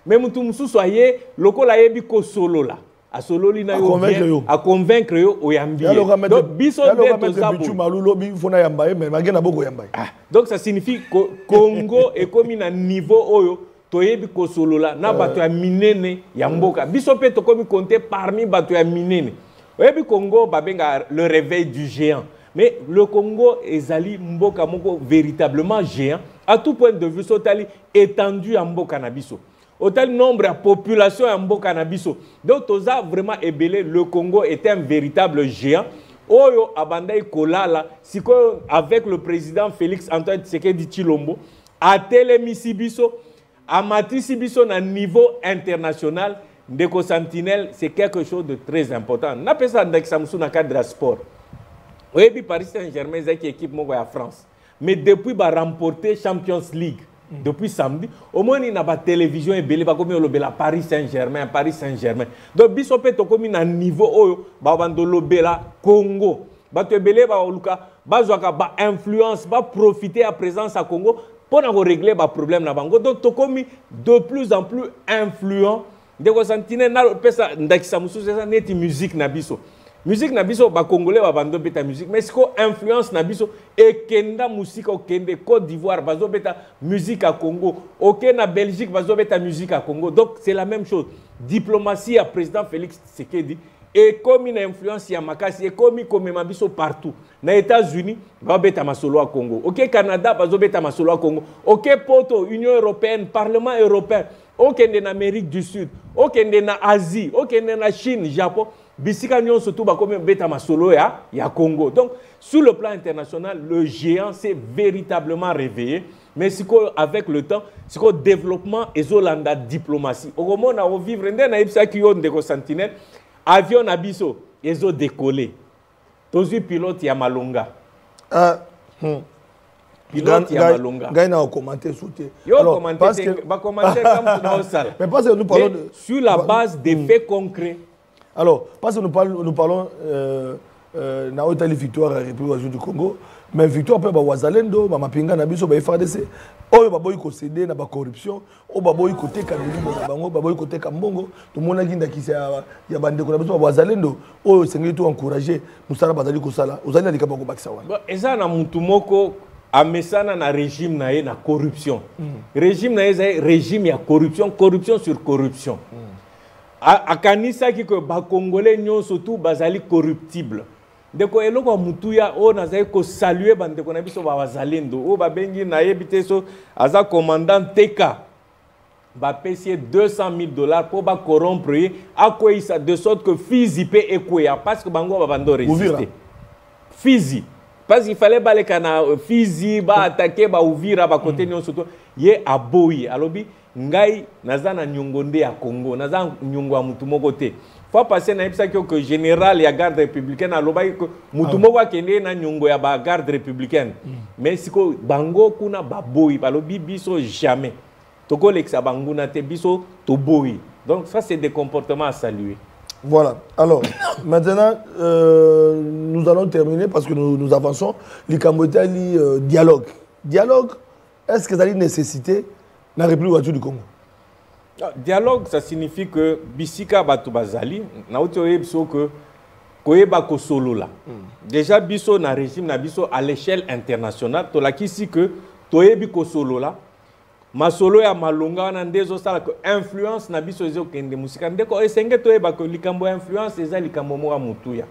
[SPEAKER 2] mais mutu mususu aye lokola yebi ko solola a sololi na yo bien a convaincre yo oyambi donc biso de tozabu
[SPEAKER 1] malulo bi fona yamba mais magena boko yamba
[SPEAKER 2] donc ça signifie que Congo est comme na niveau oyo toyebi ko solola na bato ya minene ya mboka biso pe to komi compter parmi bato ya minene oyebi Congo babenga le réveil du géant mais le Congo ezali mboka moko véritablement géant à tout point de vue sotali étendu ya mboka na biso au tel nombre de population ya mboka na biso donc toza vraiment ebelé le Congo était un véritable géant oyo abandai kolala siko avec le président Félix Antoine Tshisekedi Tshilombo a télémisi biso amatisi biso na niveau international ndeko Sentinelle c'est quelque chose de très important na pesa ndekisa musu na cadre de sport oyebi Paris Saint-Germain zaki équipe moko ya France mais depuis ba remporter Champions League depuis samedi au moins il n'a pas télévision et belé ba komi olobela Paris Saint-Germain donc biso pe to komi na niveau oyo ba bando lobela Congo ba to belé ba oluka ba zwaka ba influence ba profiter à présence à Congo pour régler les problèmes na bango donc to komi de plus en plus influent ndeko Sentinelle na pesa ndakisa mususu ça neti musique na biso ba congolais ba bando beta musique mais c'est quoi influence na biso et kenda musique au kende Côte d'Ivoire bazo beta musique à Congo OK na Belgique bazo beta musique à Congo donc c'est la même chose diplomatie à président Félix Tshisekedi et comme une influence ya makasi et comme biso partout na États-Unis ba beta masolo à Congo OK Canada bazo beta masolo à Congo OK poto Union européenne Parlement européen OK en Amérique du Sud OK en Asie OK en Chine Japon bisika nyon surtout ba comme beta masolo ya Congo donc sur le plan international le géant s'est véritablement réveillé mais avec le temps c'est quoi développement et zolanda diplomatie au moment na vivre ndena ibsa ki yo ndeko Sentinelle avion na biso ezo décoller tozu pilote ya Malonga pilote ya Malonga
[SPEAKER 1] gaina commenter souté
[SPEAKER 2] alors parce que ba commenter comme tu na sala
[SPEAKER 1] mais parce que nous parlons
[SPEAKER 2] sur la base des faits concrets
[SPEAKER 1] alors parce que nous parlons na hôtel victoire République du Congo mais victoire pe ba wazalendo ba mapinga na biso ba FARDC oyo ba boyi ko céder na ba corruption o ba boyi ko teka milimo na bango ba boyi ko teka mbongo to mona ginda kisa ya bande ko na biso ba wazalendo oyo sengi to encourager musala bazali ko sala ozali na likaba ko bakisa wana
[SPEAKER 2] eza na mutu moko amesana na régime na ye na corruption régime na ye régime ya corruption sur corruption akanisa ki ko ba congolais nyonso tout bazali corruptible ndeko eloko mutuya o nazali ko saluer bandeko na biso ba wazalendo o ba bengi na yebite so aza commandant TK ba pesier $200,000 pour ba corrompre akoisa de sorte que Fizi pe ekoya parce que bango ba bando résister Fizi parce qu'il fallait ba le kana Fizi ba attaquer ba Uvira ba côté nyonso to ye aboyi alobi ngai naza na nyongonde ya Congo naza nyongo ya mutu moko te faut passer na epsa que général ya garde républicaine aloba que mutu moko akende na nyongo ya ba garde républicaine mais siko bango kuna baboyi balobi biso jamais toko lexa banguna te biso to boyi donc ça c'est des comportements à saluer.
[SPEAKER 1] Voilà. Alors, maintenant, nous allons terminer parce que nous avançons. Likamotali dialogue. Dialogue, est-ce que ça a une nécessité dans la République du Congo?
[SPEAKER 2] Dialogue, ça signifie que bisika batu bazali, na otoye biso que koyeba ko solo la. Déjà biso na régime na biso à l'échelle internationale, to la kisi que toyebi ko solo la. Masolo ya Malonga na ndezo sala ko influence na biso ezo kende musika ndeko esenge toyeba ko likambo influence eza likambo mo mutuya.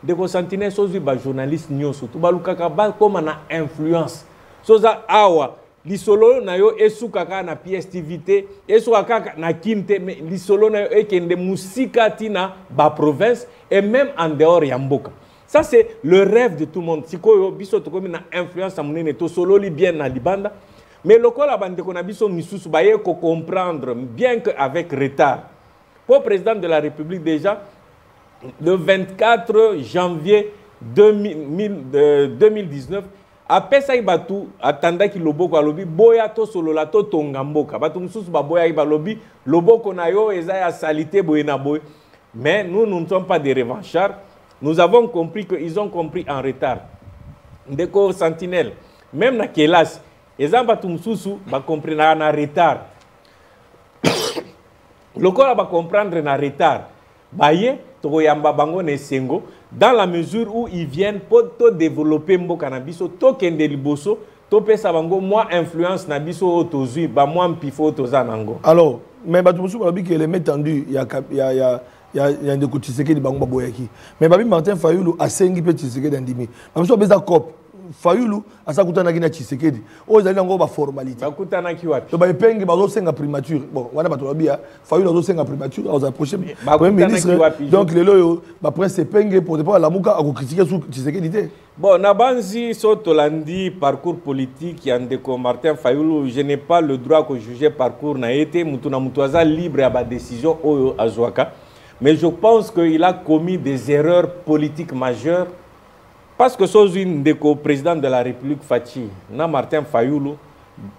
[SPEAKER 2] Ndeko Sentinelle sozu ba journaliste nyonso to balukaka ba koma na influence. Soza awa lisolo na yo esukaka na PSTV esukaka na kinte mais lisolo na yo ekende musika tina ba province et même en dehors ya mboka. Ça c'est le rêve de tout le monde. Sikoyo biso to komi na influence amunene to solo li bien na libanda. Mais le col abandé qu'on a biso misusu baye ko comprendre bien qu'avec retard. Pour le président de la République déjà le 24 janvier 2019 après ça ibatu atanda ki loboko alobi boya to solo la to tongamboka batu mususu ba boya ibalobi loboko na yo eza ya salité boye na boye. Mais nous ne sommes pas des revanchards. Nous avons compris qu'ils ont compris en retard. Ndeko Sentinelle, même na kelas, ezan batu mususu ba comprendre na retard. Lokola ba comprendre na retard. Baye to yamba bango ne sengo dans la mesure où ils viennent pour to développer mboka na biso to kende liboso to pesa bango moi influence na biso otozui ba moi mpifo tozanango.
[SPEAKER 1] Alors, mais batu mususu ba bi que les met tendu il y a des coups de bango baboyaki. Mais babi Martin Fayulu a sengi pe Tshisekedi ndimi. Bamuso beza cop Fayulu asa kutana kina Tshisekedi. O ezali ngo ba formalité.
[SPEAKER 2] Ba kutana ki wapi?
[SPEAKER 1] To ba epenge bazo senga primature. Bon, wana bato babia Fayulu azo senga primature, aux approcher premier ministre. Donc lelo yo ba presse epenge pour pas la muka ako critiquer sur Tshisekedi té.
[SPEAKER 2] Bon, nabanzi sotolandi parcours politique yandeko Martin Fayulu, je n'ai pas le droit de juger parcours na été mutuna mutuaza libre à ba décision oyo azwaka. Mais je pense qu'il a commis des erreurs politiques majeures parce que Sozine Ndeko, président de la République Fachi, na Martin Fayulu,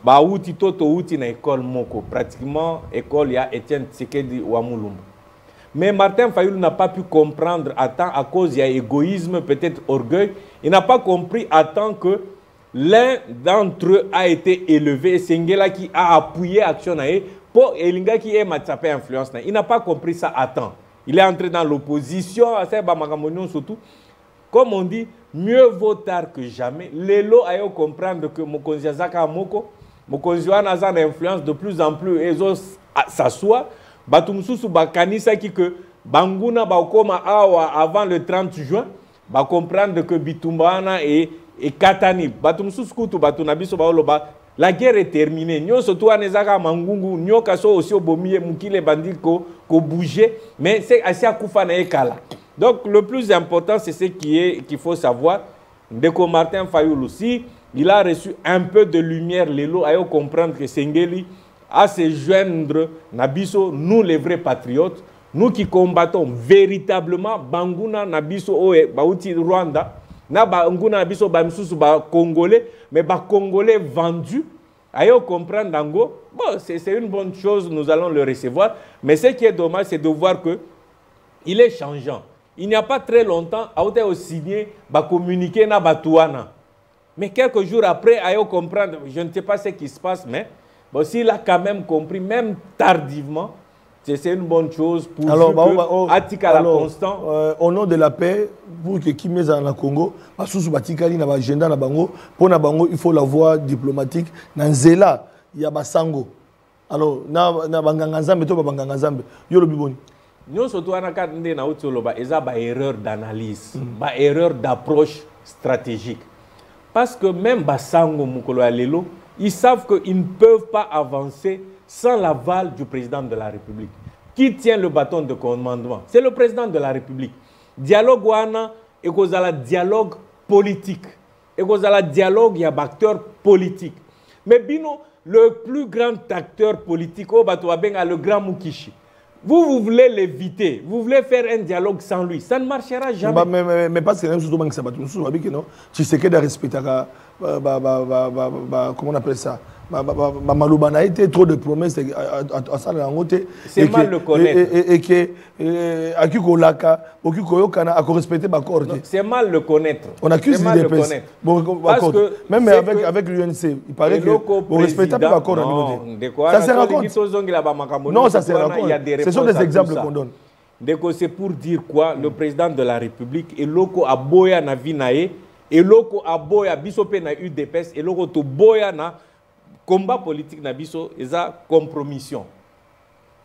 [SPEAKER 2] ba outi toto outi na école moko, pratiquement école ya Etienne Tshisekedi ou Amulumbu. Mais Martin Fayulu n'a pas pu comprendre à temps à cause il y a égoïsme, peut-être orgueil. Il n'a pas compris à temps que l'un d'entre eux a été élevé, c'est Ngela qui a appuyé Action Nae pour Elinga qui est Matapé influence. Il n'a pas compris ça à temps. Il est entré dans l'opposition, surtout. Comme on dit, mieux vaut tard que jamais. Lelo a eu comprendre que Mokonzi Azaka Moko, Mokonzi Anaza a influence de plus en plus, et ils s'assoient. Batumsusu Bakanisa qui que Banguna Bakoma Awa avant le 30 juin, va comprendre que Bitumbana et Katani, Batumsusu Kutu Batunabiso Baoloba. La guerre est terminée. Nous surtout anezaka mangungu, nous kaso aussi au bomier mukile bandit ko bouger, mais c'est assez à koufa na ekala. Donc le plus important c'est ce qu'il faut savoir. Ndeko Martin Fayulu aussi, il a reçu un peu de lumière lelo ayo comprendre que Sengeli à se joindre nabiso nous les vrais patriotes, nous qui combattons véritablement Banguna nabiso oe bauti Rwanda. Na banguna biso ba misusu ba congolais mais ba congolais vendus ayo comprendre dango bon c'est une bonne chose, nous allons le recevoir, mais ce qui est dommage c'est de voir que il est changeant. Il n'y a pas très longtemps a été signé ba communiquer na Batouana, mais quelques jours après ayo comprendre, je ne sais pas ce qui se passe, mais bon s'il a quand même compris même tardivement, c'est une bonne chose pour Atikala Constant.
[SPEAKER 1] Au nom de la paix, pour que Kimeza dans le Congo, Batikali na agenda na bango, pour na bango il faut la voie diplomatique. Nanzela, il y a Basango. Alors na banganga nzambe to banganga nzambe. Yo lobi boni.
[SPEAKER 2] Nous surtout na kadende na otoloba eza ba erreur d'analyse, ba erreur d'approche stratégique. Parce que même Basango mukolo ya lelo, ils savent qu'ils ne peuvent pas avancer sans l'aval du président de la République. Qui tient le bâton de commandement? C'est le président de la République. Dialogue wana et kozala dialogue politique. Et kozala dialogue il y a acteur politique. Mais bino le plus grand acteur politique au bato benga le grand Mukishi. Vous voulez l'éviter, vous voulez faire un dialogue sans lui, ça ne marchera jamais.
[SPEAKER 1] Mais parce que même surtout banque sabatou non, tu sais que de respecter comment on appelle ça? Malouba a été trop de promesses à ça la côté.
[SPEAKER 2] C'est mal le connaître.
[SPEAKER 1] Et que à qui kolaka, au qui koyokana à respecter ma corde.
[SPEAKER 2] C'est mal le connaître.
[SPEAKER 1] On accuse les dépêches. Parce que même avec l'UNC, il paraît que on respecte pas ma corde à niveau. Ça sert à quoi? Non, ça sert à quoi? Ce sont des exemples qu'on donne.
[SPEAKER 2] C'est pour dire quoi? Le président de la République et loko aboya na vinae et loko aboya bisope na UDPS et loko to boya na combat politique na biso eza compromission.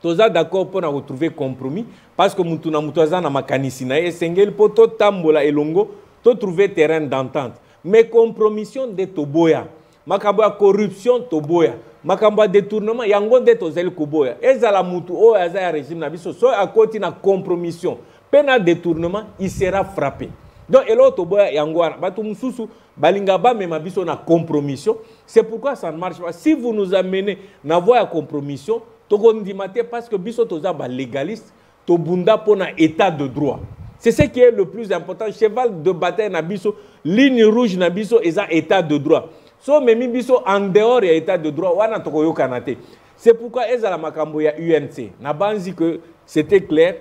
[SPEAKER 2] Toza d'accord pour retrouver compromis parce que mutuna mutuaza na makanisi na esengeli po to tambola elongo to trouver terrain d'entente. Mais compromission de toboya, makambo ya corruption toboya, makambo ya détournement yango de tozeli koboya. Ezala mutu o aza ya régime na biso so akoti na compromission, pena détournement, il sera frappé. Donc elo toboya yango wana batu mususu balinga ba mema biso na compromission. C'est pourquoi ça ne marche pas. Si vous nous amenez na voie à compromission, to kondimate parce que biso toza ba légaliste, to bunda pona état de droit. C'est ce qui est le plus important. Cheval de bataille Nabiso, ligne rouge Nabiso, et ça état de droit. So memi biso en dehors il y a état de droit, wana tokoyo kanate. C'est pourquoi ezala makambo ya UNC. Nabanzi que c'était clair.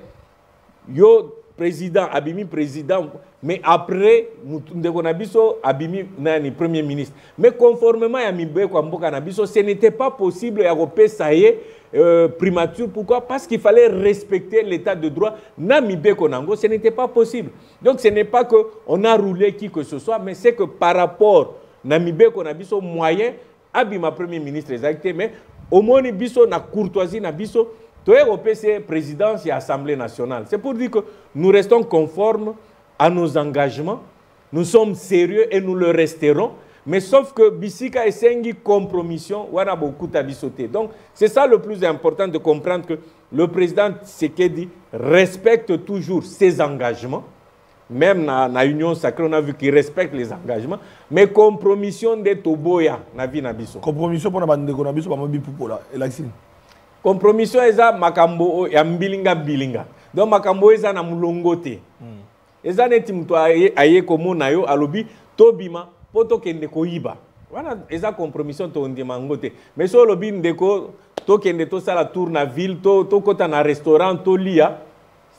[SPEAKER 2] Yo président abimi président, mais après ndeko Nabiso abimi nani premier ministre. Mais conformément à Mibé kwa mboka Nabiso, ce n'était pas possible ya kopé ça y est. Primature, pourquoi? Parce qu'il fallait respecter l'état de droit. Namibé Konango, ce n'était pas possible. Donc ce n'est pas qu'on a roulé qui que ce soit, mais c'est que par rapport Namibé Konabiso moyen, Abima Premier ministre exacté, mais au moins Biso na courtoisie Nabiso, toi c'est présidence et Assemblée nationale. C'est pour dire que nous restons conformes à nos engagements, nous sommes sérieux et nous le resterons. Mais sauf que Bissika et Sengi compromission, on a beaucoup de Donc, c'est ça le plus important de comprendre que le président Tshisekedi respecte toujours ses engagements. Même dans l'Union sacrée, on a vu qu'il respecte les engagements. Mais compromission de Toboya, na vie nabiso.
[SPEAKER 1] Compromission pour la bande nabiso, pas mabi pour la élection.
[SPEAKER 2] Compromission eza makambo ya mbilinga bilinga. Donc makambo eza na mulongote. Eza neti mtu aye komona yo alobi tobima. Poto kende koiba. Voilà, eza compromission to ndimangote. Mais so lobi ndeko to kende to sala tour na ville, to kota na restaurant, to lia.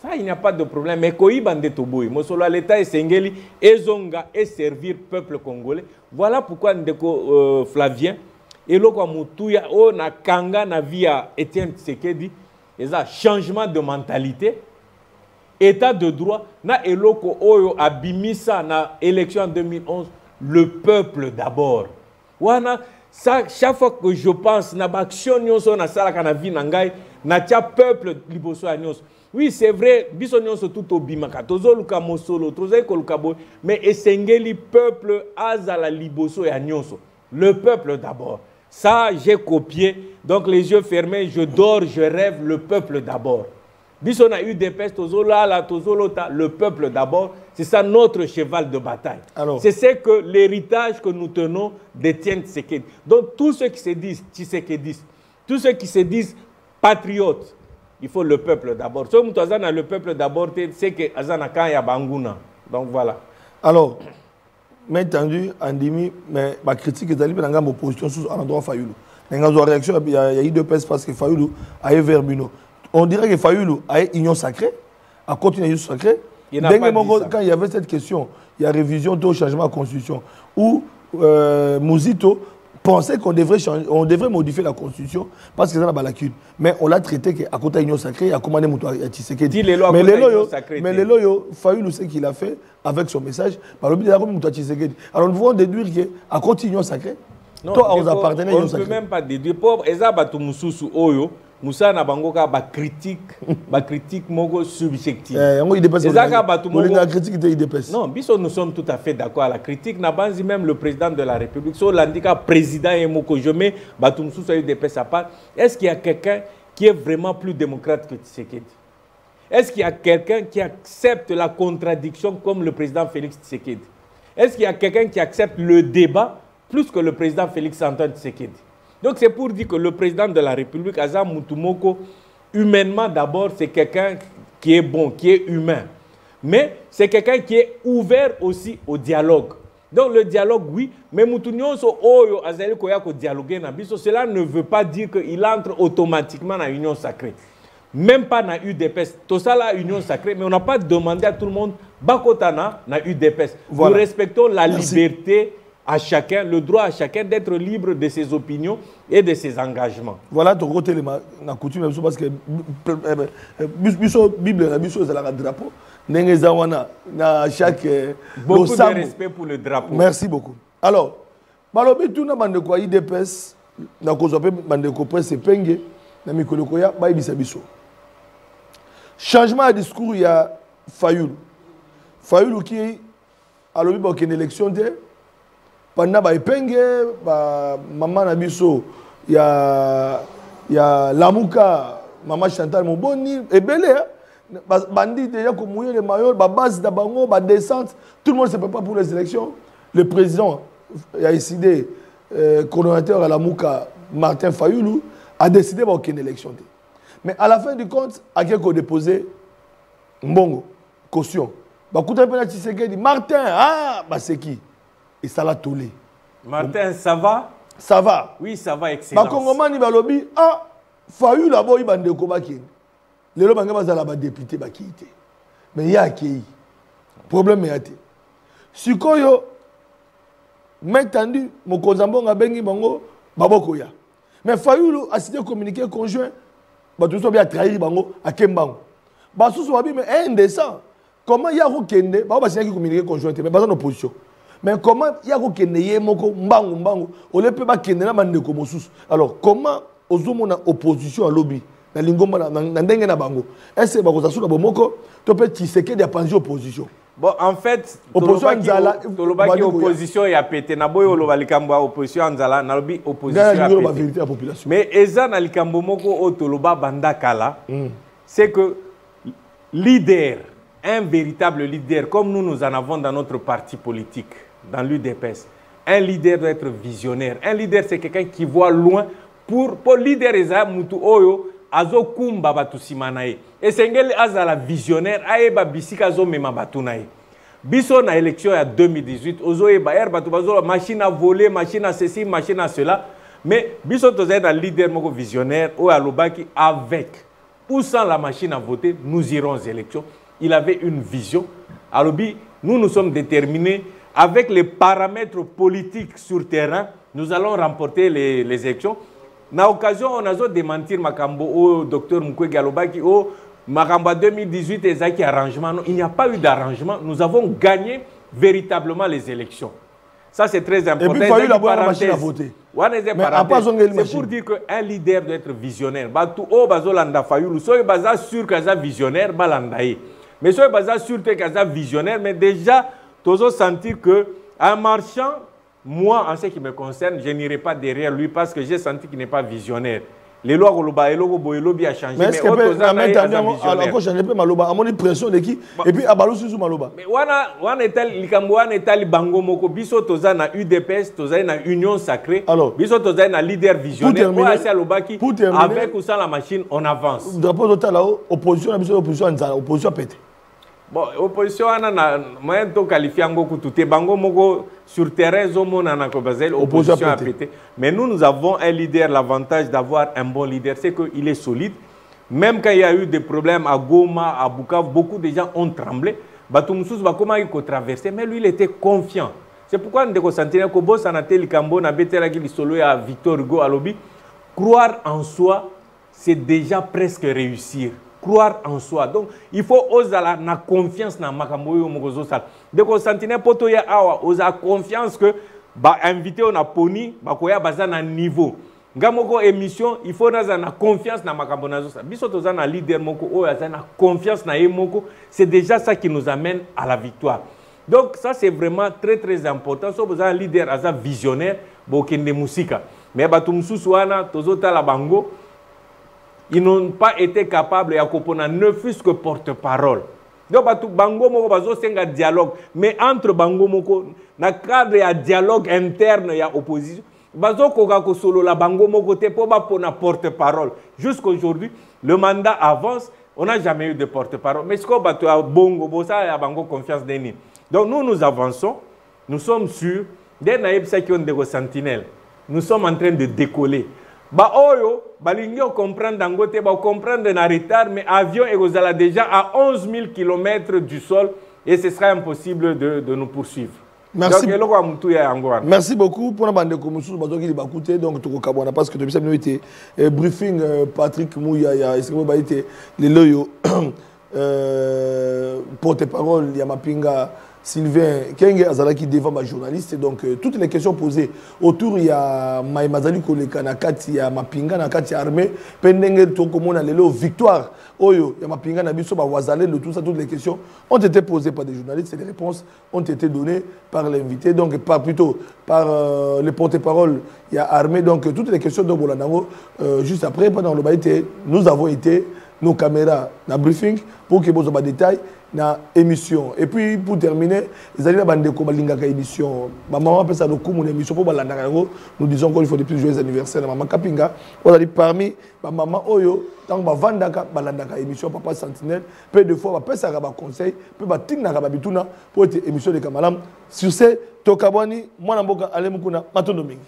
[SPEAKER 2] Ça, il n'y a pas de problème. Mais koiba nde to boy. Mosolo l'État et sengeli ezonga et servir peuple congolais. Voilà pourquoi ndeko Flavien et loko mutuya o na kanga na via Etienne Tshisekedi, eza changement de mentalité. État de droit na eloko oyo abimisa na élection en 2011. Le peuple d'abord. Ça, chaque fois que je pense na action nyonso na sala kana vi nangai na tia peuple liboso ya nyonso. Oui, c'est vrai, biso nyonso tout obimaka. Tozo luka mosolo, tozo ko luka boy, mais esengeli peuple azala liboso ya nyonso. Le peuple d'abord. Ça, j'ai copié. Donc les yeux fermés, je dors, je rêve, le peuple d'abord. Biso na UDPS, tozo la tozo lota, le peuple d'abord. C'est ça notre cheval de bataille. C'est ce que l'héritage que nous tenons d'Étienne Tshisekedi. Donc tous ceux qui se disent Tshisekedistes, tous ceux qui se disent patriotes, il faut le peuple d'abord. Si vous avez le peuple d'abord, c'est que Azana Kanya Banguna. Donc voilà.
[SPEAKER 1] Alors, maintenant, Andimi, mais ma critique est allée dans la opposition sur l'endroit Fayoulou. Dans la réaction, il y a eu deux personnes parce que Fayoulou a eu Verbino. On dirait que Fayoulou a eu union sacrée, a continué union sacrée. Quand il y avait cette question, il y a révision au changement de la constitution, où Mouzito pensait qu'on devrait modifier la constitution parce que c'est la lacune. Mais on l'a traité qu'à côté de l'union sacrée, il a commandé Moutou Tshisekedi. Mais les loyaux, Fayoulou sait qu'il a fait avec son message. Alors nous pouvons déduire qu'à côté de l'union sacrée, toi, on ne
[SPEAKER 2] peut même pas déduire. Pauvre Ezabatu Moussoussou Oyo. Moussa na bangoka ba critique moko subjective. Non, biso nous sommes tout à fait d'accord à la critique. Na banzi même le président de la République, so l'andika président et moko je mets batum sous UDPS à part. Est-ce qu'il y a quelqu'un qui est vraiment plus démocrate que Tshisekedi? Est-ce qu'il y a quelqu'un qui accepte la contradiction comme le président Félix Tshisekedi? Est-ce qu'il y a quelqu'un qui accepte le débat plus que le président Félix Antoine Tshisekedi? Donc c'est pour dire que le président de la République, Azam Moutoumoko, humainement d'abord, c'est quelqu'un qui est bon, qui est humain. Mais c'est quelqu'un qui est ouvert aussi au dialogue. Donc le dialogue, oui, mais Moutounion, cela ne veut pas dire qu'il entre automatiquement dans l'union sacrée. Même pas dans l'UDPS. Tout ça, la union sacrée, mais on n'a pas demandé à tout le monde, Bakotana, dans l'UDPS. Voilà. Nous respectons la liberté à chacun, le droit à chacun d'être libre de ses opinions et de ses engagements. Voilà, ton côté, la coutume, parce que la Bible, la Bible, c'est la drapeau. Beaucoup de respect pour le drapeau. Merci beaucoup. Alors, malobi tout na bande ko IDPS na ko zope bande ko presse penge na mikolo ko ya ba ibisa biso. Changement de discours ya Fayoulou qui alobi ba ken élection de pendant ba epenge ba maman na biso ya Lamuka maman Chantal Moboni ebele bandi déjà comme mouiller les maillots ba base da bango ba descente tout le monde se prépare pour les élections. Le président a décidé coordonnateur à Lamuka Martin Fayoulou a décidé qu'il y ait une élection. Mais à la fin du compte, à qui a déposé Mbongo
[SPEAKER 1] caution. Bakuta pena Tshisekedi Martin, ah, bah c'est qui? Et ça l'a tollé.
[SPEAKER 2] Martin, ça va?
[SPEAKER 1] Ça va.
[SPEAKER 2] Oui, ça va, excellent.
[SPEAKER 1] Bakongomani balobi, ah, Fayu là-bas, il bande ko bakien. Les lois bangaba za la député bakité. Mais il y a qui? Problème est até. Sikoyo, mec tendu, mon kozambo a bengi bango, baboko ya. Mais Fayulu a cité communiqué conjoint, bah tout ça bien trahir bango à Kembango. Bah sous soit bien mais indécent. Comment il y a kende, bah bah c'est qui communiqué conjoint, mais pas en opposition. Mais comment il y a kende yemoko mbango, on le peut pas kende na mande ko mosus. Alors comment ozomo na opposition à lobby na lingomba na ndenge na bango. Est-ce que ba ko zasula bomoko to peut Tshisekedi a penser opposition.
[SPEAKER 2] Bon, en fait, opposition et a pété. Na boyo lo balikambo opposition anzala, na lobi opposition a pété. Mais eza na likambo moko o toloba banda kala, c'est que leader, un véritable leader, comme nous en avons dans notre parti politique, dans l'UDPS, un leader doit être visionnaire. Un leader, c'est quelqu'un qui voit loin. Pour leader eza mutu oyo azo kumba batu simanae. Et sengeli azala visionnaire aeba bisika zo mema batu nae. Biso na élection ya 2018 ozo eba batu bazo machine à voler, machine à ceci, machine à cela. Mais biso tozai na leader moko visionnaire o alobaki avec ou sans la machine à voter, nous irons aux élections. Il avait une vision. Alobi, nous sommes déterminés avec les paramètres politiques sur terrain, nous allons remporter les élections. Na occasion, on a démentir Makambo au docteur Mukwege Alobaki au Makambo 2018 et Zaki arrangement. Non, il n'y a pas eu d'arrangement. Nous avons gagné véritablement les élections. Ça, c'est très important.
[SPEAKER 1] Et puis, il faut eu la bonne machine à voter.
[SPEAKER 2] C'est pour dire qu'un leader doit être visionnaire. Tout bazolanda fayulu. Soy baza sûr que ça visionnaire, balandaye. Mais soy baza sûr que ça visionnaire. Mais déjà, tous sentir que un marchand. Moi, en ce qui me concerne, je n'irai pas derrière lui parce que j'ai senti qu'il n'est pas visionnaire. Les lois a changé.
[SPEAKER 1] Mais est-ce que encore j'en ai pas maloba, à mon impression de qui et puis à balou sous maloba.
[SPEAKER 2] Mais wana est bango moko biso toza na UDPS, toza na union sacrée. Alors, biso toza na leader visionnaire. Avec ou sans la machine, on avance.
[SPEAKER 1] Drapeau total là-haut, opposition opposition pété.
[SPEAKER 2] Bon, opposition ana moyen to qualifier ngoko tout bango moko sur terrain zomona na kobazel opposition a pété. Mais nous avons un leader, l'avantage d'avoir un bon leader, c'est qu'il est solide. Même quand il y a eu des problèmes à Goma, à Bukavu, beaucoup de gens ont tremblé. Batumsus ba comment il traversé, mais lui il était confiant. C'est pourquoi nous devons sentir que boss anatel likambo na betela ki solo ya Victor Hugo alobi, croire en soi, c'est déjà presque réussir. Croire en soi. Donc, il faut oser la confiance dans Makamboyo Mogozo Sal. Donc, on sentit poto ya awa, oser confiance que ba invité on a poni, ba koya baza na niveau. Ngamoko émission, il faut na confiance dans Makambonazo Sal. Biso toza na leader moko o ya na confiance na moko, c'est déjà ça qui nous amène à la victoire. Donc, ça c'est vraiment très très important. So besoin un leader asa visionnaire, bokende musika. Mais batumsusu wana tozota la bango. Ils n'ont pas été capables de ne fût-ce que porte-parole. Donc, Bango Moko bazo senga dialogue. Mais entre Bango Moko, dans le cadre de dialogue interne, il y a opposition. Bazo Kokako solo la Bango Moko te pour na porte-parole. Jusqu'aujourd'hui, le mandat avance. On n'a jamais eu de porte-parole. Mais ce qu'on bat à Bongo, Bosa et à Bango confiance d'Eni. Donc, nous avançons. Nous sommes sûrs. Dès que sentinelle, nous sommes en train de décoller. Ba oyo balingio comprendre dangote ba comprendre na retard mais avion est déjà à 11 000 km du sol et ce sera impossible de nous poursuivre.
[SPEAKER 1] Merci.
[SPEAKER 2] Donc,
[SPEAKER 1] merci beaucoup pour la bande comme sous bazoki bakouté donc to kabwana parce que depuis ça été briefing Patrick Mouyaya est-ce que vous été les loyo porte-parole ya mapinga Sylvain Kenge Azalaki devant ma journaliste. Donc, toutes les questions posées autour, il y a Maïmazali Koleka, Nakati, il y a Mapinga, Nakati armée, Pendenge Tokomona, Lelo, victoire, Oyo, il y a Mapinga, Nabiso, Wazale, tout ça, toutes les questions ont été posées par des journalistes et les réponses ont été données par l'invité, donc plutôt par les porte-parole, il y a armée. Donc, toutes les questions de Bolanango, juste après, pendant le baïté, nous avons été nos caméras, na briefing, pour que vous ayez des détails, na émission. Et puis, pour terminer, les alliés de Bandeko, balingaka émission. Maman appelle ça le coup, mon émission, pour balandaka. Nous disons qu'il faut des plus joyeux anniversaires. Maman Kapinga, on a dit parmi maman Oyo, tant que Vandaka, balandaka émission, papa Sentinelle, peu de fois, on ça un conseil, peut batin na kabituna pour être émission de Kamalam. Sur ce, Tokabwani, moi n'amboka alemukuna, matonomingi.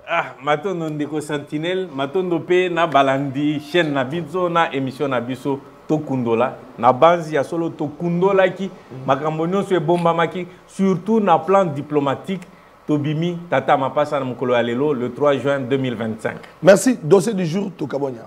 [SPEAKER 2] Ah, matondo ndeko Sentinelle, matondo pe na balandi chaîne na biso na émission na biso to kundola na banzi ya solo to kundola ki makambo nyonso ebomba maki surtout na plan diplomatique tobimi tata mapasa na mokolo ya lelo le 3 juin 2025.
[SPEAKER 1] Merci, dossier du jour Tokabwani.